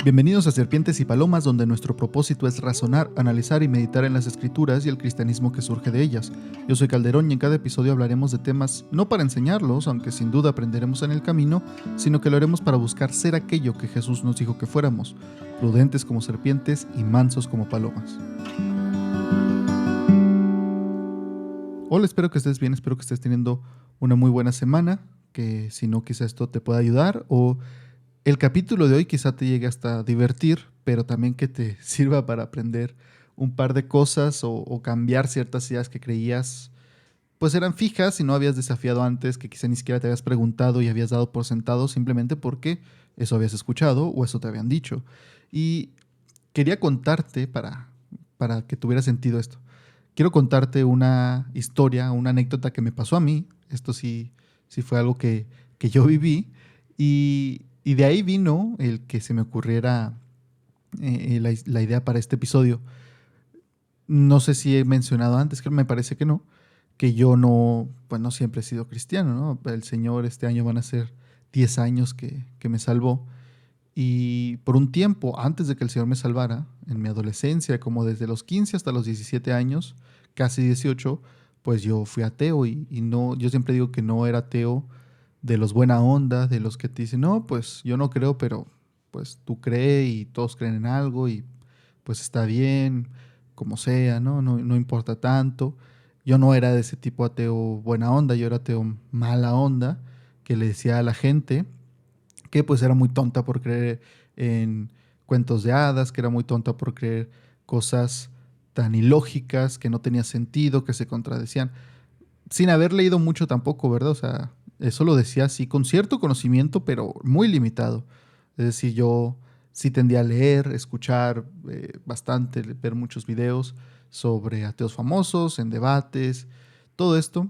Bienvenidos a Serpientes y Palomas, donde nuestro propósito es razonar, analizar y meditar en las escrituras y el cristianismo que surge de ellas. Yo soy Calderón y en cada episodio hablaremos de temas no para enseñarlos, aunque sin duda aprenderemos en el camino, sino que lo haremos para buscar ser aquello que Jesús nos dijo que fuéramos, prudentes como serpientes y mansos como palomas. Hola, espero que estés bien, espero que estés teniendo una muy buena semana, que si no quizá esto te pueda ayudar o el capítulo de hoy quizá te llegue hasta divertir, pero también que te sirva para aprender un par de cosas o cambiar ciertas ideas que creías pues eran fijas y no habías desafiado antes, que quizá ni siquiera te habías preguntado y habías dado por sentado simplemente porque eso habías escuchado o eso te habían dicho. Y quería contarte para que tuviera sentido esto. Quiero contarte una historia, una anécdota que me pasó a mí. Esto sí fue algo que yo viví. Y de ahí vino el que se me ocurriera la idea para este episodio. No sé si he mencionado antes, que me parece que no, que yo no, pues no siempre he sido cristiano, ¿no? El Señor este año van a ser 10 años que me salvó. Y por un tiempo, antes de que el Señor me salvara, en mi adolescencia, como desde los 15 hasta los 17 años, casi 18, pues yo fui ateo y no, yo siempre digo que no era ateo de los buena onda, de los que te dicen, no, pues yo no creo, pero pues tú crees y todos creen en algo y pues está bien, como sea, ¿no? No importa tanto. Yo no era de ese tipo ateo buena onda, yo era ateo mala onda, que le decía a la gente que pues era muy tonta por creer en cuentos de hadas, que era muy tonta por creer cosas tan ilógicas, que no tenía sentido, que se contradecían sin haber leído mucho tampoco, ¿verdad? O sea, eso lo decía así, con cierto conocimiento, pero muy limitado. Es decir, yo sí tendía a leer, escuchar bastante, ver muchos videos sobre ateos famosos, en debates, todo esto.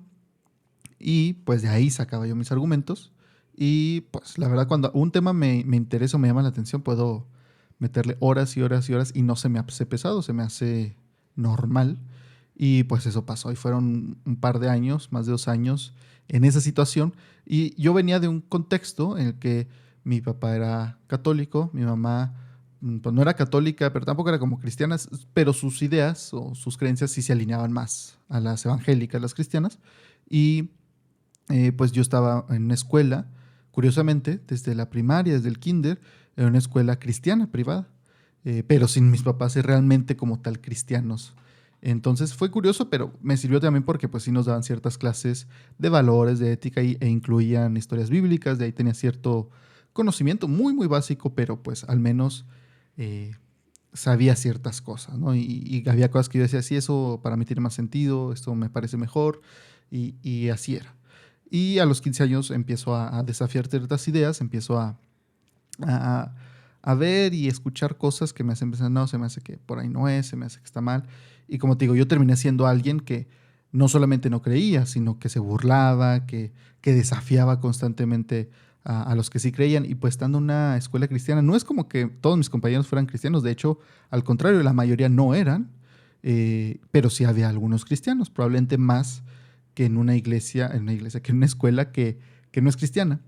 Y pues de ahí sacaba yo mis argumentos. Y pues la verdad, cuando un tema me interesa o me llama la atención, puedo meterle horas y horas y horas y no se me hace pesado, se me hace normal. Y pues eso pasó. Y fueron un par de años, más de 2 años, en esa situación. Y yo venía de un contexto en el que mi papá era católico, mi mamá pues no era católica, pero tampoco era como cristiana, pero sus ideas o sus creencias sí se alineaban más a las evangélicas, las cristianas. Y pues yo estaba en una escuela, curiosamente, desde la primaria, desde el kinder, en una escuela cristiana, privada, pero sin mis papás ser realmente como tal cristianos. Entonces fue curioso, pero me sirvió también porque pues sí nos daban ciertas clases de valores, de ética e incluían historias bíblicas, de ahí tenía cierto conocimiento muy, muy básico, pero pues al menos eh, sabía ciertas cosas, ¿no? Y había cosas que yo decía, sí, eso para mí tiene más sentido, esto me parece mejor, y así era. Y a los 15 años empiezo a desafiar ciertas ideas, empiezo a, a ver y escuchar cosas que me hacen pensar, no, se me hace que por ahí no es, se me hace que está mal. Y como te digo, yo terminé siendo alguien que no solamente no creía, sino que se burlaba, que desafiaba constantemente a los que sí creían. Y pues estando en una escuela cristiana, no es como que todos mis compañeros fueran cristianos, de hecho, al contrario, la mayoría no eran, pero sí había algunos cristianos, probablemente más que que en una escuela que no es cristiana.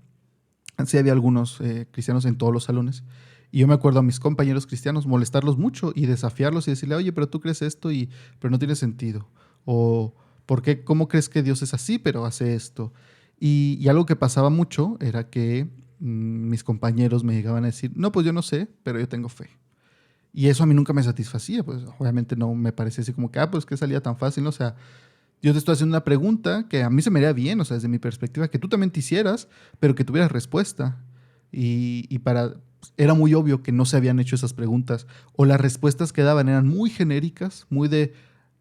Sí había algunos cristianos en todos los salones. Y yo me acuerdo a mis compañeros cristianos molestarlos mucho y desafiarlos y decirle, oye, pero tú crees esto pero no tiene sentido. O, ¿por qué? ¿Cómo crees que Dios es así, pero hace esto? Y algo que pasaba mucho era que mis compañeros me llegaban a decir, no, pues yo no sé, pero yo tengo fe. Y eso a mí nunca me satisfacía, pues obviamente no me parecía así como que, pues que salía tan fácil, ¿no? O sea, yo te estoy haciendo una pregunta que a mí se me haría bien, o sea, desde mi perspectiva, que tú también te hicieras, pero que tuvieras respuesta. Era muy obvio que no se habían hecho esas preguntas, o las respuestas que daban eran muy genéricas, muy de,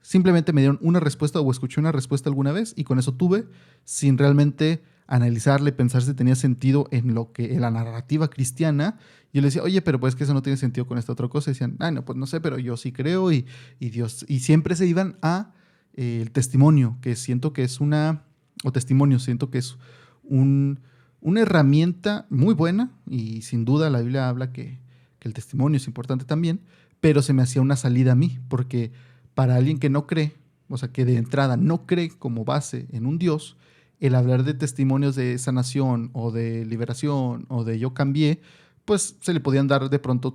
simplemente me dieron una respuesta o escuché una respuesta alguna vez y con eso tuve, sin realmente analizarle, pensar si tenía sentido en la narrativa cristiana. Yo le decía, oye, pero pues que eso no tiene sentido con esta otra cosa. Y decían, no, pues no sé, pero yo sí creo y Dios. Y siempre se iban a el testimonio, que siento que es siento que es un, una herramienta muy buena y sin duda la Biblia habla que el testimonio es importante también, pero se me hacía una salida a mí, porque para alguien que no cree, o sea, que de entrada no cree como base en un Dios, el hablar de testimonios de sanación o de liberación o de yo cambié, pues se le podían dar de pronto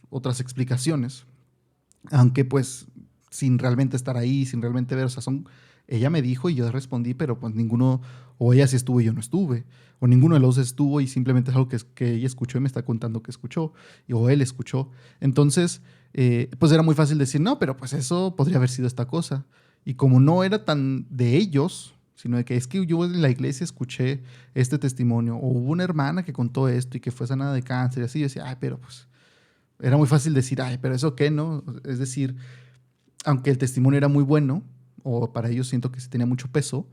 otras explicaciones, aunque pues sin realmente estar ahí, sin realmente ver, o sea, ella me dijo y yo respondí, pero pues ninguno, o ella sí estuvo y yo no estuve, o ninguno de los dos estuvo y simplemente es algo que ella escuchó y me está contando que escuchó, o él escuchó. Entonces, pues era muy fácil decir, no, pero pues eso podría haber sido esta cosa. Y como no era tan de ellos, sino de que es que yo en la iglesia escuché este testimonio, o hubo una hermana que contó esto y que fue sanada de cáncer, y así, yo decía, ay, pero pues era muy fácil decir, ay, pero eso qué, ¿no? Es decir, aunque el testimonio era muy bueno, o para ellos siento que sí tenía mucho peso,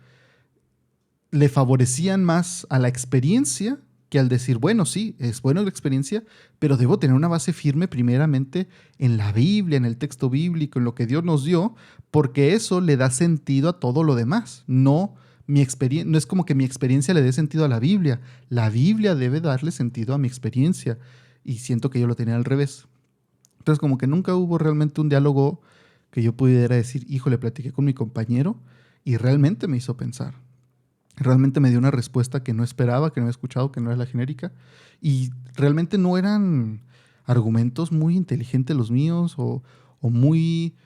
le favorecían más a la experiencia que al decir, bueno, sí, es buena la experiencia, pero debo tener una base firme primeramente en la Biblia, en el texto bíblico, en lo que Dios nos dio, porque eso le da sentido a todo lo demás. No, no es como que mi experiencia le dé sentido a la Biblia debe darle sentido a mi experiencia, y siento que yo lo tenía al revés. Entonces como que nunca hubo realmente un diálogo que yo pudiera decir, hijo, le platiqué con mi compañero y realmente me hizo pensar. Realmente me dio una respuesta que no esperaba, que no había escuchado, que no era la genérica. Y realmente no eran argumentos muy inteligentes los míos o muy...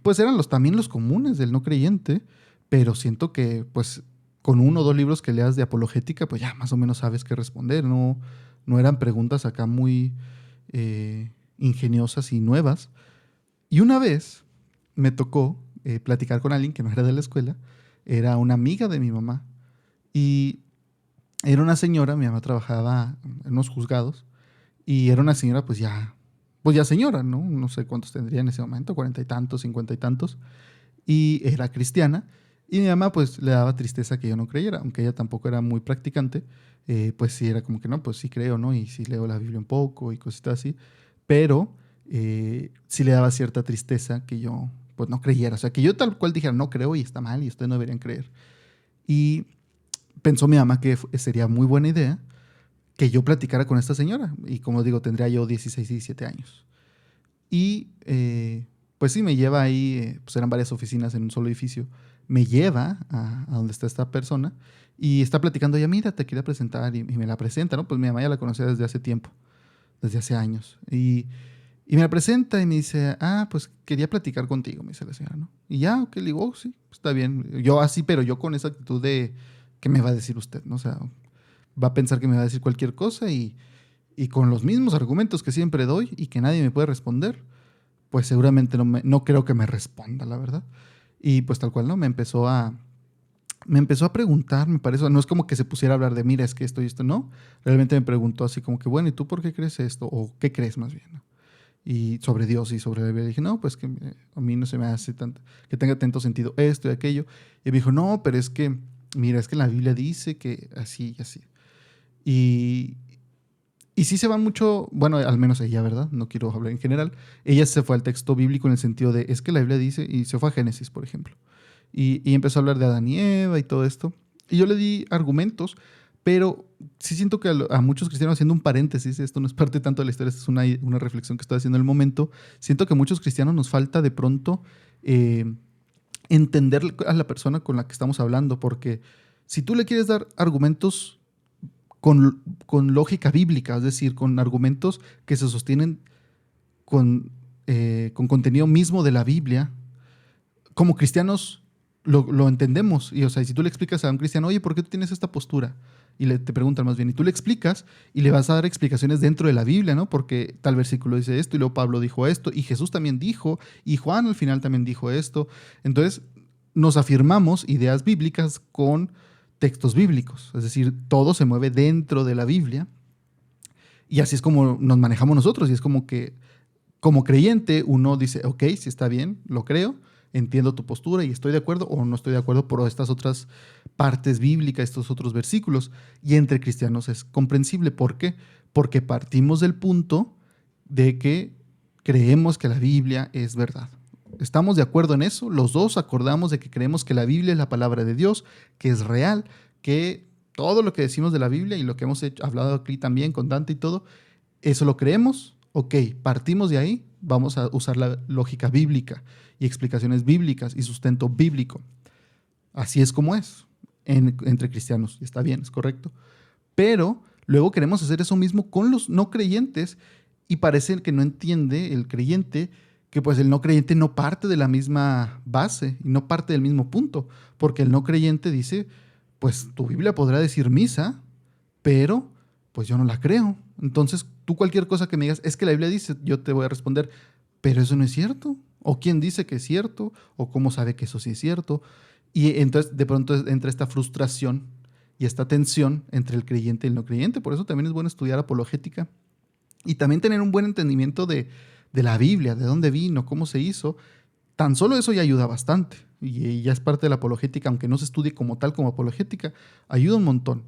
Pues eran también los comunes del no creyente, pero siento que pues con uno o dos libros que leas de apologética, pues ya más o menos sabes qué responder. No, no eran preguntas acá muy ingeniosas y nuevas. Y una vez me tocó platicar con alguien que no era de la escuela, era una amiga de mi mamá. Y era una señora, mi mamá trabajaba en unos juzgados, y era una señora pues ya señora, ¿no? No sé cuántos tendría en ese momento, 40 y tantos, 50 y tantos, y era cristiana. Y mi mamá pues le daba tristeza que yo no creyera, aunque ella tampoco era muy practicante, pues sí era como que no, pues sí creo, ¿no? Y sí leo la Biblia un poco y cositas así, pero sí le daba cierta tristeza que yo pues no creyera, o sea, que yo tal cual dijera no creo y está mal y ustedes no deberían creer. Y pensó mi mamá que sería muy buena idea que yo platicara con esta señora. Y como digo, tendría yo 16, 17 años. Y pues sí, me lleva ahí, pues eran varias oficinas en un solo edificio. Me lleva a donde está esta persona y está platicando ella, mira, te quería presentar y me la presenta, ¿no? Pues mi mamá ya la conocía desde hace tiempo, desde hace años. Y me la presenta y me dice, ah, pues quería platicar contigo, me dice la señora, ¿no? Y ya, ok, le digo, oh, sí, está bien. Yo así, pero yo con esa actitud de, ¿qué me va a decir usted? ¿No? O sea, va a pensar que me va a decir cualquier cosa y con los mismos argumentos que siempre doy y que nadie me puede responder, pues seguramente no creo que me responda, la verdad. Y pues tal cual, ¿no? Me empezó a preguntar, me parece, no es como que se pusiera a hablar de, mira, es que esto y esto, no. Realmente me preguntó así como que, bueno, ¿y tú por qué crees esto? ¿O qué crees más bien? ¿No? Y sobre Dios y sobre la Biblia. Le dije, no, pues que a mí no se me hace tanto, que tenga tanto sentido esto y aquello. Y me dijo, no, pero es que, mira, es que la Biblia dice que así y así. Y, y sí se van mucho, bueno, al menos ella, ¿verdad? No quiero hablar en general. Ella se fue al texto bíblico en el sentido de, es que la Biblia dice, y se fue a Génesis, por ejemplo. Y empezó a hablar de Adán y Eva y todo esto. Y yo le di argumentos, pero sí siento que a muchos cristianos, haciendo un paréntesis, esto no es parte tanto de la historia, esto es una reflexión que estoy haciendo en el momento, siento que a muchos cristianos nos falta de pronto entender a la persona con la que estamos hablando, porque si tú le quieres dar argumentos con lógica bíblica, es decir, con argumentos que se sostienen con contenido mismo de la Biblia, como cristianos lo entendemos. Y, o sea, si tú le explicas a un cristiano, oye, ¿por qué tú tienes esta postura? Y te preguntan más bien, y tú le explicas y le vas a dar explicaciones dentro de la Biblia, ¿no? Porque tal versículo dice esto, y luego Pablo dijo esto, y Jesús también dijo, y Juan al final también dijo esto. Entonces, nos afirmamos ideas bíblicas con textos bíblicos. Es decir, todo se mueve dentro de la Biblia. Y así es como nos manejamos nosotros. Y es como que como creyente uno dice, ok, si está bien, lo creo, entiendo tu postura y estoy de acuerdo o no estoy de acuerdo por estas otras partes bíblicas, estos otros versículos. Y entre cristianos es comprensible. ¿Por qué? Porque partimos del punto de que creemos que la Biblia es verdad. Estamos de acuerdo en eso, los dos acordamos de que creemos que la Biblia es la palabra de Dios, que es real, que todo lo que decimos de la Biblia y lo que hemos hablado aquí también con Dante y todo, eso lo creemos, ok, partimos de ahí, vamos a usar la lógica bíblica y explicaciones bíblicas y sustento bíblico. Así es como es entre cristianos, y está bien, es correcto. Pero Luego queremos hacer eso mismo con los no creyentes y parece que no entiende el creyente que pues el no creyente no parte de la misma base y no parte del mismo punto, porque el no creyente dice, pues tu Biblia podrá decir misa, pero pues yo no la creo. Entonces, tú cualquier cosa que me digas, es que la Biblia dice, yo te voy a responder, pero eso no es cierto. ¿O quién dice que es cierto? ¿O cómo sabe que eso sí es cierto? Y entonces de pronto entra esta frustración y esta tensión entre el creyente y el no creyente. Por eso también es bueno estudiar apologética y también tener un buen entendimiento de la Biblia, de dónde vino, cómo se hizo. Tan solo eso ya ayuda bastante. Y ya es parte de la apologética, aunque no se estudie como tal como apologética, ayuda un montón.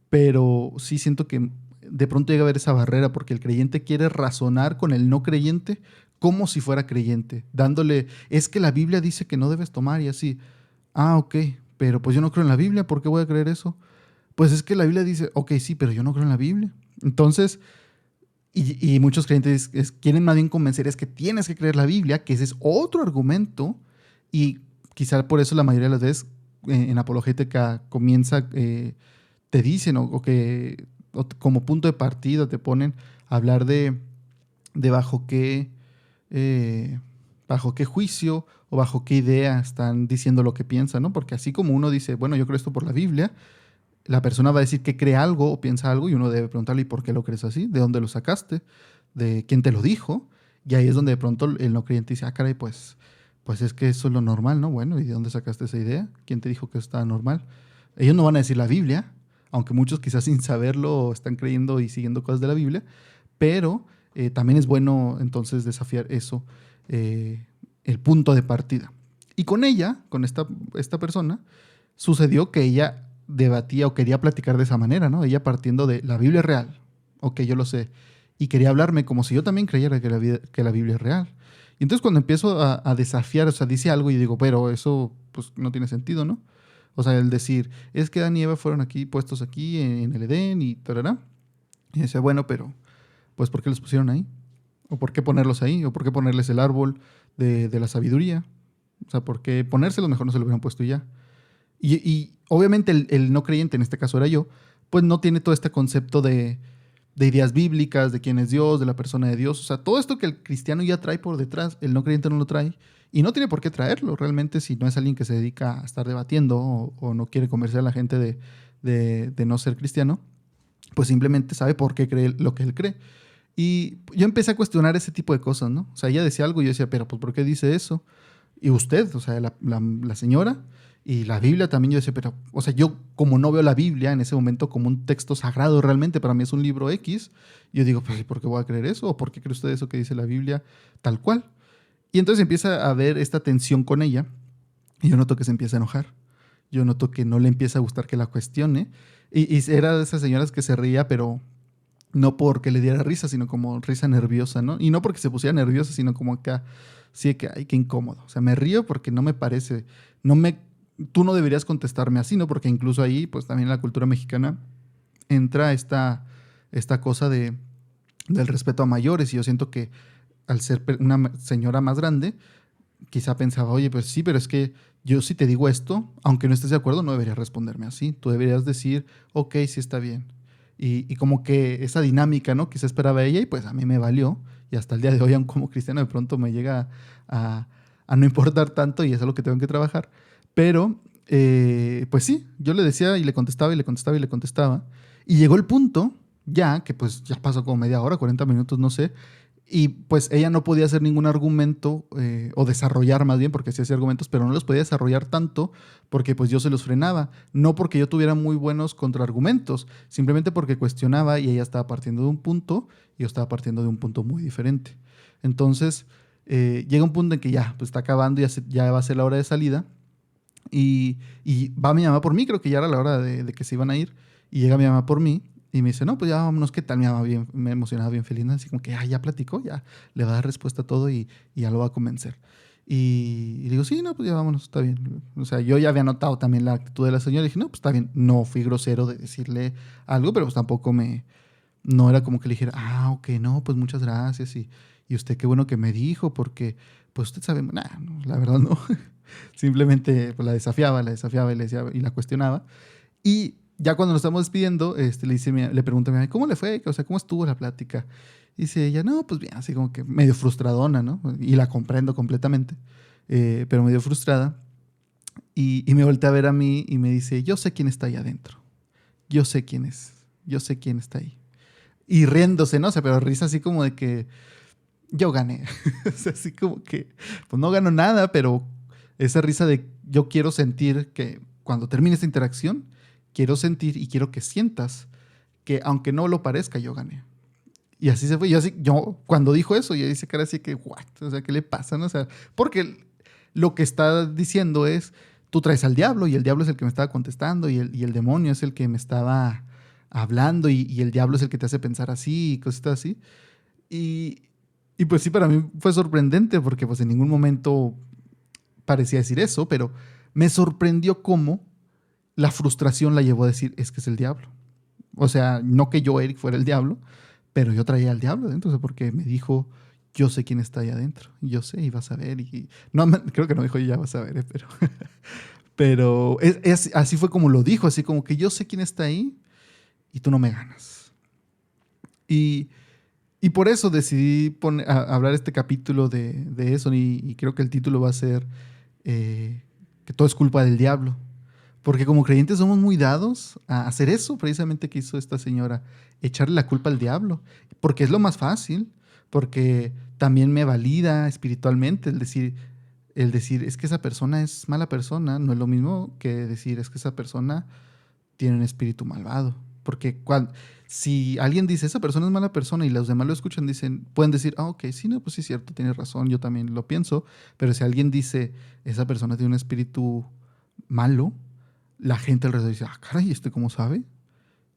Pero sí siento que de pronto llega a haber esa barrera porque el creyente quiere razonar con el no creyente como si fuera creyente, dándole, es que la Biblia dice que no debes tomar y así. Ah, ok, pero pues yo no creo en la Biblia, ¿por qué voy a creer eso? Pues es que la Biblia dice, ok, sí, pero yo no creo en la Biblia. Entonces, y muchos creyentes quieren más bien convencer, es que tienes que creer la Biblia, que ese es otro argumento, y quizá por eso la mayoría de las veces en apologética comienza, te dicen como punto de partida te ponen a hablar de eh, bajo qué juicio o bajo qué idea están diciendo lo que piensan, ¿no? Porque así como uno dice, bueno, yo creo esto por la Biblia, la persona va a decir que cree algo o piensa algo y uno debe preguntarle, ¿y por qué lo crees así? ¿De dónde lo sacaste? ¿De quién te lo dijo? Y ahí es donde de pronto el no creyente dice, ah, caray, pues es que eso es lo normal, ¿no? Bueno, ¿y de dónde sacaste esa idea? ¿Quién te dijo que eso estaba normal? Ellos no van a decir la Biblia, aunque muchos quizás sin saberlo están creyendo y siguiendo cosas de la Biblia, pero también es bueno entonces desafiar eso, el punto de partida. Y con ella, con esta persona, sucedió que ella debatía o quería platicar de esa manera, ¿no? Ella partiendo de la Biblia es real, ok, yo lo sé, y quería hablarme como si yo también creyera que la Biblia es real. Y entonces cuando empiezo a desafiar, o sea, dice algo y digo, pero eso pues no tiene sentido, ¿no? O sea, el decir, es que Adán y Eva fueron aquí, puestos aquí en el Edén y tarará. Y decía, bueno, pero pues ¿por qué los pusieron ahí? ¿O por qué ponerlos ahí? ¿O por qué ponerles el árbol de la sabiduría? O sea, ¿por qué ponérselo? Mejor no se lo hubieran puesto y ya. Y obviamente el no creyente, en este caso era yo, pues no tiene todo este concepto de ideas bíblicas, de quién es Dios, de la persona de Dios. O sea, todo esto que el cristiano ya trae por detrás, el no creyente no lo trae. Y no tiene por qué traerlo realmente si no es alguien que se dedica a estar debatiendo o no quiere convencer a la gente de no ser cristiano, pues simplemente sabe por qué cree lo que él cree. Y yo empecé a cuestionar ese tipo de cosas, ¿no? O sea, ella decía algo y yo decía, pero pues ¿por qué dice eso? Y usted, o sea, la señora, y la Biblia también, yo decía, pero, o sea, yo como no veo la Biblia en ese momento como un texto sagrado realmente, para mí es un libro X, yo digo, pues, ¿por qué voy a creer eso? ¿O por qué cree usted eso que dice la Biblia tal cual? Y entonces empieza a haber esta tensión con ella, y yo noto que se empieza a enojar. Yo noto que no le empieza a gustar que la cuestione. Y era de esas señoras que se reía, pero no porque le diera risa, sino como risa nerviosa, ¿no? Y no porque se pusiera nerviosa, sino como acá, sí, que, ay, qué incómodo. O sea, me río porque no me parece, no me, tú no deberías contestarme así, ¿no? Porque incluso ahí, pues también en la cultura mexicana entra esta cosa del respeto a mayores. Y yo siento que al ser una señora más grande, quizá pensaba, oye, pues sí, pero es que yo si te digo esto, aunque no estés de acuerdo, no deberías responderme así. Tú deberías decir, ok, sí está bien. Y como que esa dinámica, ¿no? Que se esperaba ella y pues a mí me valió. Y hasta el día de hoy, aun como cristiano, de pronto me llega a no importar tanto y eso es lo que tengo que trabajar. Pero, pues sí, yo le decía y le contestaba y le contestaba y le contestaba. Y llegó el punto, ya, que pues ya pasó como media hora, 40 minutos, no sé, y pues ella no podía hacer ningún argumento o desarrollar más bien, porque sí hacía argumentos, pero no los podía desarrollar tanto porque pues yo se los frenaba. No porque yo tuviera muy buenos contraargumentos, simplemente porque cuestionaba y ella estaba partiendo de un punto y yo estaba partiendo de un punto muy diferente. Entonces llega un punto en que ya pues está acabando, ya va a ser la hora de salida y va mi mamá por mí, creo que ya era la hora de que se iban a ir y llega mi mamá por mí. Y me dice, no, pues ya vámonos, ¿qué tal? Mi mamá bien, me emocionaba bien feliz, ¿no? Así como que, ya platicó, ya le va a dar respuesta a todo y ya lo va a convencer. Y digo, sí, no, pues ya vámonos, está bien. O sea, yo ya había notado también la actitud de la señora y dije, no, pues está bien. No fui grosero de decirle algo, pero pues tampoco no era como que le dijera, ok, no, pues muchas gracias. Y usted qué bueno que me dijo, porque pues usted sabe, nah, no, la verdad no. Simplemente pues, la desafiaba y le decía, y la cuestionaba. Y Ya cuando nos estamos despidiendo, le pregunto a mi mamá, ¿cómo le fue? O sea, ¿cómo estuvo la plática? Y dice ella, no, pues bien, así como que medio frustradona, ¿no? Y la comprendo completamente, pero medio frustrada. Y me voltea a ver a mí y me dice, yo sé quién está ahí adentro. Yo sé quién es. Yo sé quién está ahí. Y riéndose, ¿no? O sea, pero risa así como de que yo gané. O sea, así como que, pues no gano nada, pero esa risa de yo quiero sentir que cuando termine esta interacción, quiero sentir y quiero que sientas que aunque no lo parezca, yo gané. Y así se fue. Yo cuando dijo eso, yo hice cara así que, what? O sea, ¿qué le pasa? ¿No? O sea, porque lo que está diciendo es, tú traes al diablo y el diablo es el que me estaba contestando y el demonio es el que me estaba hablando y el diablo es el que te hace pensar así y cositas así. Y, y pues sí, para mí fue sorprendente porque pues en ningún momento parecía decir eso, pero me sorprendió cómo la frustración la llevó a decir, es que es el diablo. O sea, no que yo, Eric, fuera el diablo, pero yo traía al diablo adentro, o sea, porque me dijo, yo sé quién está ahí adentro, y yo sé, y vas a ver, y no, creo que no dijo, ya vas a ver, pero, pero así fue como lo dijo, así como que yo sé quién está ahí, y tú no me ganas. Y, y por eso decidí hablar este capítulo de eso, y creo que el título va a ser que todo es culpa del diablo. Porque como creyentes somos muy dados a hacer eso precisamente que hizo esta señora, echarle la culpa al diablo, porque es lo más fácil, porque también me valida espiritualmente el decir es que esa persona es mala persona, no es lo mismo que decir es que esa persona tiene un espíritu malvado. Porque si alguien dice esa persona es mala persona y los demás lo escuchan, pueden decir, ah, ok, sí, no, pues sí es cierto, tienes razón, yo también lo pienso. Pero si alguien dice esa persona tiene un espíritu malo, la gente alrededor dice, ah, caray, ¿y este cómo sabe?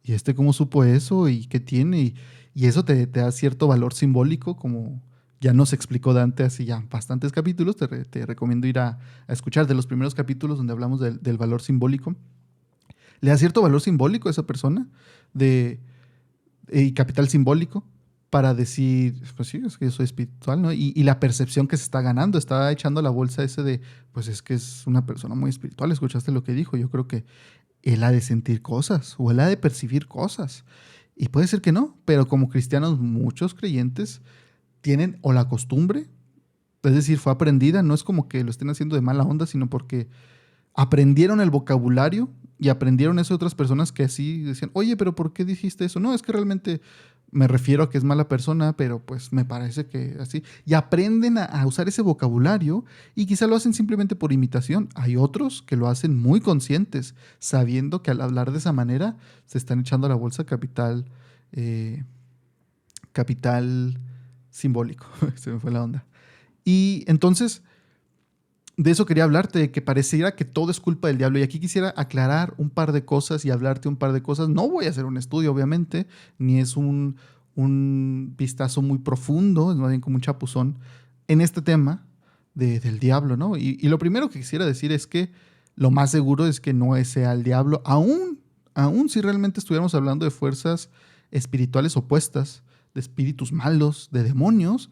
¿Y este cómo supo eso? ¿Y qué tiene? Y eso te da cierto valor simbólico, como ya nos explicó Dante hace ya bastantes capítulos. Te recomiendo ir a escuchar de los primeros capítulos donde hablamos del valor simbólico. Le da cierto valor simbólico a esa persona de, y capital simbólico para decir, pues sí, es que yo soy espiritual, ¿no? Y la percepción que se está ganando, está echando a la bolsa ese de, pues es que es una persona muy espiritual, escuchaste lo que dijo, yo creo que él ha de sentir cosas o él ha de percibir cosas. Y puede ser que no, pero como cristianos, muchos creyentes tienen o la costumbre, es decir, fue aprendida, no es como que lo estén haciendo de mala onda, sino porque aprendieron el vocabulario y aprendieron eso de otras personas que así decían, oye, pero ¿por qué dijiste eso? No, es que realmente me refiero a que es mala persona, pero pues me parece que así. Y aprenden a usar ese vocabulario y quizá lo hacen simplemente por imitación. Hay otros que lo hacen muy conscientes, sabiendo que al hablar de esa manera se están echando a la bolsa eh, capital simbólico. Se me fue la onda. Y entonces de eso quería hablarte, de que pareciera que todo es culpa del diablo. Y aquí quisiera aclarar un par de cosas y hablarte un par de cosas. No voy a hacer un estudio, obviamente, ni es un vistazo muy profundo, es más bien como un chapuzón en este tema del diablo, ¿no? Y lo primero que quisiera decir es que lo más seguro es que no sea el diablo, aún si realmente estuviéramos hablando de fuerzas espirituales opuestas, de espíritus malos, de demonios.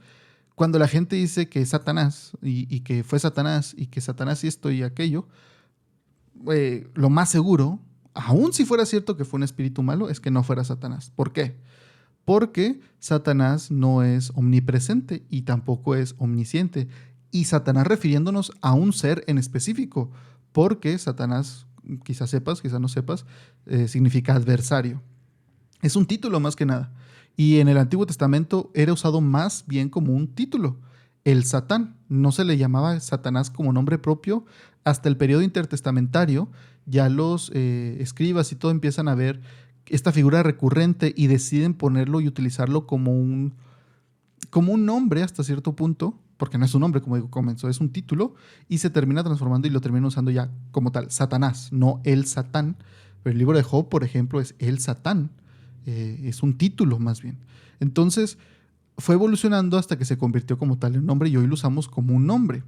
Cuando la gente dice que es Satanás y que fue Satanás y que Satanás y esto y aquello, lo más seguro, aun si fuera cierto que fue un espíritu malo, es que no fuera Satanás. ¿Por qué? Porque Satanás no es omnipresente y tampoco es omnisciente. Y Satanás refiriéndonos a un ser en específico, porque Satanás, quizás sepas, quizás no sepas, significa adversario. Es un título más que nada. Y en el Antiguo Testamento era usado más bien como un título. El Satán. No se le llamaba Satanás como nombre propio. Hasta el periodo intertestamentario, ya los escribas y todo empiezan a ver esta figura recurrente y deciden ponerlo y utilizarlo como un nombre hasta cierto punto, porque no es un nombre, como digo, comenzó, es un título, y se termina transformando y lo termina usando ya como tal, Satanás, no el Satán. Pero el libro de Job, por ejemplo, es el Satán, es un título más bien. Entonces, fue evolucionando hasta que se convirtió como tal en nombre y hoy lo usamos como un nombre.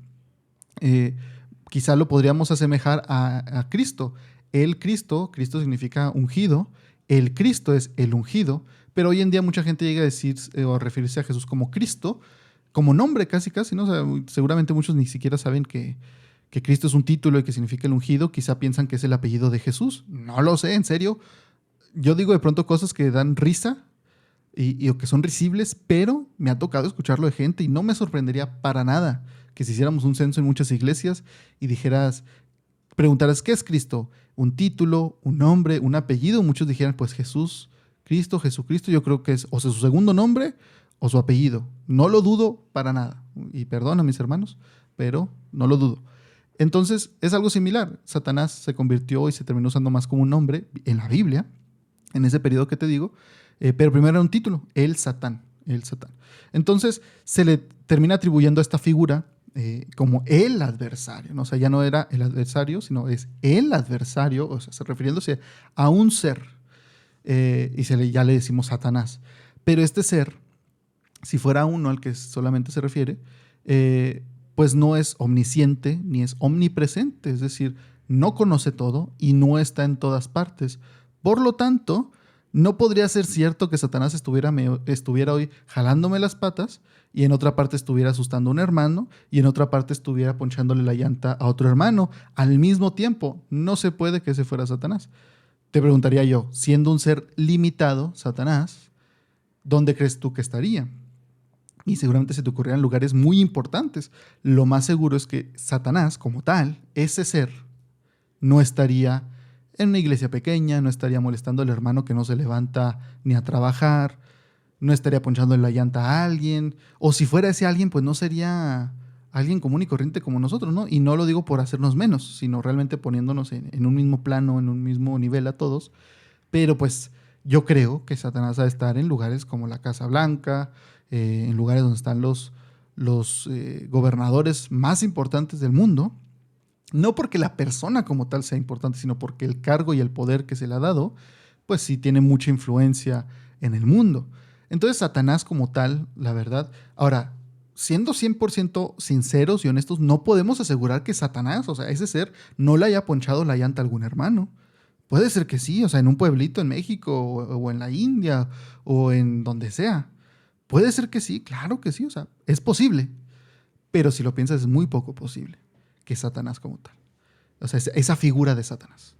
Eh, Quizá lo podríamos asemejar a Cristo. Cristo significa ungido, el Cristo es el ungido, pero hoy en día mucha gente llega a decir o a referirse a Jesús como Cristo, como nombre casi casi, ¿no? O sea, seguramente muchos ni siquiera saben que Cristo es un título y que significa el ungido, quizá piensan que es el apellido de Jesús. No lo sé, en serio. Yo digo de pronto cosas que dan risa o que son risibles, pero me ha tocado escucharlo de gente y no me sorprendería para nada que si hiciéramos un censo en muchas iglesias y preguntaras, ¿qué es Cristo? Un título, un nombre, un apellido. Muchos dijeran, pues Jesús, Cristo, Jesucristo, yo creo que es o sea, su segundo nombre o su apellido. No lo dudo para nada. Y perdón a mis hermanos, pero no lo dudo. Entonces, es algo similar. Satanás se convirtió y se terminó usando más como un nombre en la Biblia, en ese periodo que te digo, pero primero era un título, el Satán, el Satán. Entonces, se le termina atribuyendo a esta figura como el adversario, ¿no? O sea, ya no era el adversario, sino es el adversario, o sea, refiriéndose a un ser, ya le decimos Satanás. Pero este ser, si fuera uno al que solamente se refiere, pues no es omnisciente ni es omnipresente, es decir, no conoce todo y no está en todas partes. Por lo tanto, no podría ser cierto que Satanás estuviera hoy jalándome las patas y en otra parte estuviera asustando a un hermano y en otra parte estuviera ponchándole la llanta a otro hermano al mismo tiempo. No se puede que ese fuera Satanás. Te preguntaría yo, siendo un ser limitado, Satanás, ¿dónde crees tú que estaría? Y seguramente se te ocurrirán lugares muy importantes. Lo más seguro es que Satanás, como tal, ese ser, no estaría en una iglesia pequeña, no estaría molestando al hermano que no se levanta ni a trabajar, no estaría ponchando en la llanta a alguien, o si fuera ese alguien, pues no sería alguien común y corriente como nosotros, ¿no? Y no lo digo por hacernos menos, sino realmente poniéndonos en un mismo plano, en un mismo nivel a todos. Pero pues yo creo que Satanás va a estar en lugares como la Casa Blanca, en lugares donde están los gobernadores más importantes del mundo, no porque la persona como tal sea importante, sino porque el cargo y el poder que se le ha dado, pues sí tiene mucha influencia en el mundo. Entonces Satanás como tal, la verdad, ahora, siendo 100% sinceros y honestos, no podemos asegurar que Satanás, o sea, ese ser, no le haya ponchado la llanta a algún hermano. Puede ser que sí, o sea, en un pueblito en México o en la India o en donde sea. Puede ser que sí, claro que sí, o sea, es posible. Pero si lo piensas, es muy poco posible que Satanás como tal. O sea, esa figura de Satanás.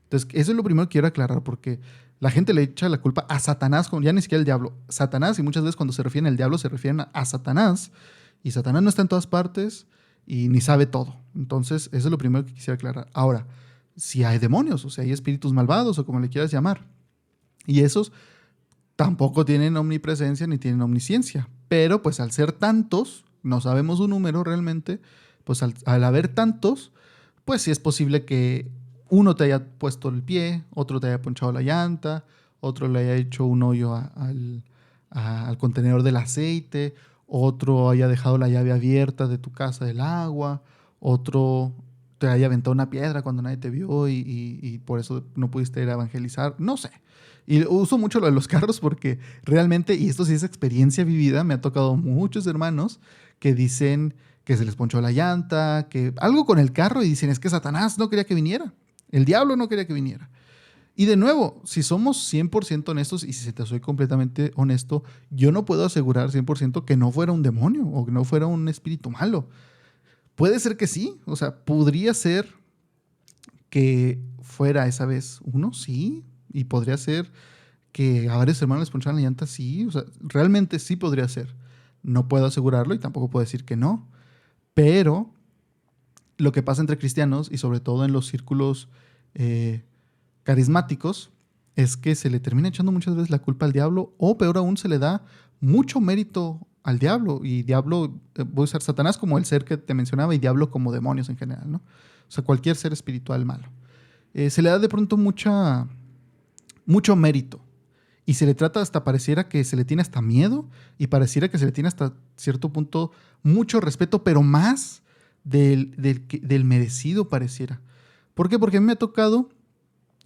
Entonces, eso es lo primero que quiero aclarar, porque la gente le echa la culpa a Satanás, ya ni siquiera el diablo. Satanás, y muchas veces cuando se refieren al diablo, se refieren a Satanás, y Satanás no está en todas partes y ni sabe todo. Entonces, eso es lo primero que quisiera aclarar. Ahora, si hay demonios, o sea, hay espíritus malvados, o como le quieras llamar, y esos tampoco tienen omnipresencia ni tienen omnisciencia, pero pues al ser tantos, no sabemos un número realmente, pues al haber tantos, pues sí es posible que uno te haya puesto el pie, otro te haya ponchado la llanta, otro le haya hecho un hoyo al contenedor del aceite, otro haya dejado la llave abierta de tu casa del agua, otro te haya aventado una piedra cuando nadie te vio y por eso no pudiste ir a evangelizar, no sé. Y uso mucho lo de los carros porque realmente, y esto sí es experiencia vivida, me ha tocado muchos hermanos que dicen que se les ponchó la llanta, que algo con el carro y dicen, es que Satanás no quería que viniera, el diablo no quería que viniera. Y de nuevo, si somos 100% honestos y si te soy completamente honesto, yo no puedo asegurar 100% que no fuera un demonio o que no fuera un espíritu malo. Puede ser que sí, o sea, podría ser que fuera esa vez uno, sí, y podría ser que a varios hermanos les poncharan la llanta, sí, o sea, realmente sí podría ser. No puedo asegurarlo y tampoco puedo decir que no, pero lo que pasa entre cristianos y sobre todo en los círculos eh, carismáticos es que se le termina echando muchas veces la culpa al diablo o peor aún se le da mucho mérito al diablo y diablo, voy a usar Satanás como el ser que te mencionaba y diablo como demonios en general, ¿no? O sea, cualquier ser espiritual malo. Se le da de pronto mucho mérito y se le trata hasta pareciera que se le tiene hasta miedo y pareciera que se le tiene hasta cierto punto mucho respeto, pero más del merecido pareciera. ¿Por qué? Porque a mí me ha tocado,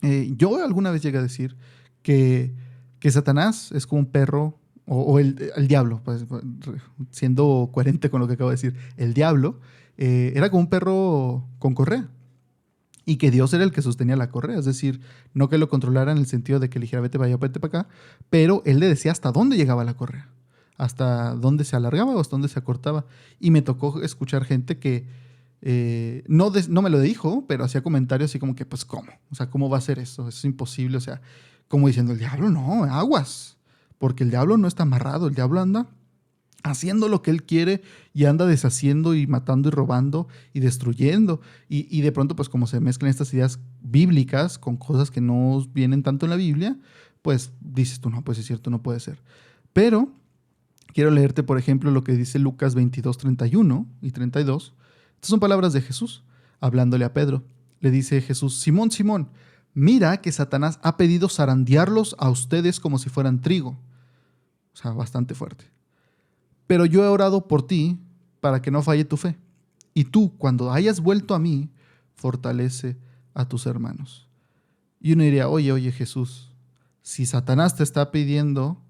yo alguna vez llegué a decir que, que Satanás es como un perro o el diablo, pues, siendo coherente con lo que acabo de decir, el diablo era como un perro con correa y que Dios era el que sostenía la correa, es decir, no que lo controlara en el sentido de que le dijera vete para acá, pero él le decía hasta dónde llegaba la correa, hasta dónde se alargaba o hasta dónde se acortaba. Y me tocó escuchar gente que No me lo dijo, pero hacía comentarios así como que, pues, ¿cómo? O sea, ¿cómo va a ser eso? Es imposible. O sea, como diciendo, el diablo no, aguas. Porque el diablo no está amarrado, el diablo anda haciendo lo que él quiere y anda deshaciendo y matando y robando y destruyendo. Y de pronto, pues como se mezclan estas ideas bíblicas con cosas que no vienen tanto en la Biblia, pues dices tú, no, pues es cierto, no puede ser. Pero quiero leerte, por ejemplo, lo que dice Lucas 22, 31 y 32. Estas son palabras de Jesús, hablándole a Pedro. Le dice Jesús, Simón, Simón, mira que Satanás ha pedido zarandearlos a ustedes como si fueran trigo. O sea, bastante fuerte. Pero yo he orado por ti para que no falle tu fe. Y tú, cuando hayas vuelto a mí, fortalece a tus hermanos. Y uno diría, oye Jesús, si Satanás te está pidiendo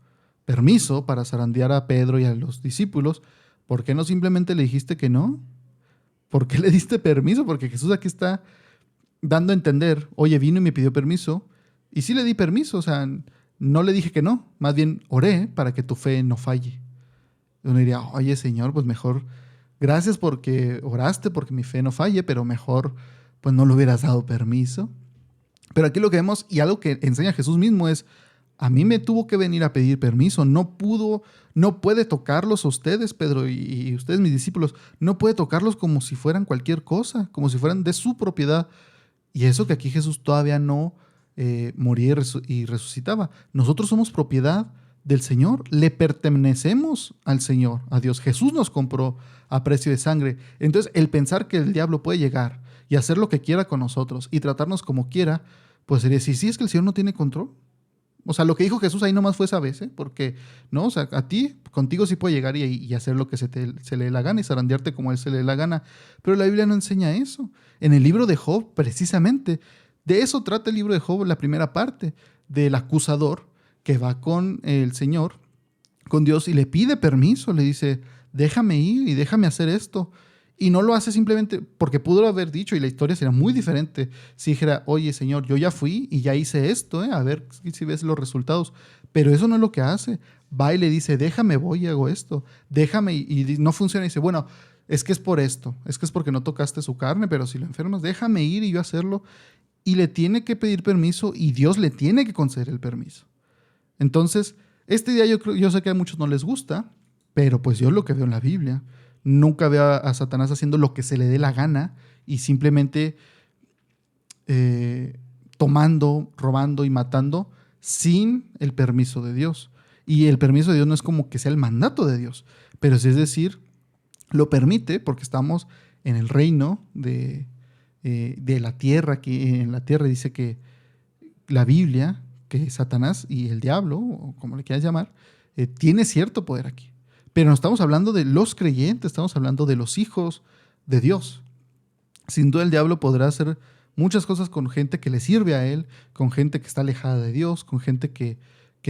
permiso para zarandear a Pedro y a los discípulos, ¿por qué no simplemente le dijiste que no? ¿Por qué le diste permiso? Porque Jesús aquí está dando a entender, oye, vino y me pidió permiso, y sí le di permiso, o sea, no le dije que no, más bien oré para que tu fe no falle. Uno diría, oye Señor, pues mejor, gracias porque oraste, porque mi fe no falle, pero mejor, pues no le hubieras dado permiso. Pero aquí lo que vemos, y algo que enseña Jesús mismo es, a mí me tuvo que venir a pedir permiso, no puede tocarlos a ustedes, Pedro, y ustedes, mis discípulos, no puede tocarlos como si fueran cualquier cosa, como si fueran de su propiedad. Y eso que aquí Jesús todavía no moría y resucitaba. Nosotros somos propiedad del Señor, le pertenecemos al Señor, a Dios. Jesús nos compró a precio de sangre. Entonces, el pensar que el diablo puede llegar y hacer lo que quiera con nosotros y tratarnos como quiera, pues sería decir, sí, es que el Señor no tiene control. O sea, lo que dijo Jesús ahí nomás fue esa vez, ¿eh? Porque, ¿no? O sea, a ti, contigo sí puede llegar y hacer lo que se le dé la gana y zarandearte como a él se le dé la gana. Pero la Biblia no enseña eso. En el libro de Job, precisamente, de eso trata el libro de Job, la primera parte, del acusador que va con el Señor, con Dios, y le pide permiso, le dice, déjame ir y déjame hacer esto. Y no lo hace simplemente porque pudo haber dicho, y la historia sería muy diferente si dijera, oye Señor, yo ya fui y ya hice esto, a ver si ves los resultados. Pero eso no es lo que hace. Va y le dice, déjame, voy y hago esto. Déjame, y no funciona. Y dice, bueno, es que es por esto, es que es porque no tocaste su carne, pero si lo enfermas, déjame ir y yo hacerlo. Y le tiene que pedir permiso y Dios le tiene que conceder el permiso. Entonces, este día yo sé que a muchos no les gusta, pero pues yo es lo que veo en la Biblia. Nunca veo a Satanás haciendo lo que se le dé la gana y simplemente tomando, robando y matando sin el permiso de Dios. Y el permiso de Dios no es como que sea el mandato de Dios, pero sí es decir, lo permite porque estamos en el reino de la tierra, que en la tierra dice que la Biblia, que Satanás y el diablo, o como le quieras llamar, tiene cierto poder aquí. Pero no estamos hablando de los creyentes, estamos hablando de los hijos de Dios. Sin duda el diablo podrá hacer muchas cosas con gente que le sirve a él, con gente que está alejada de Dios, con gente que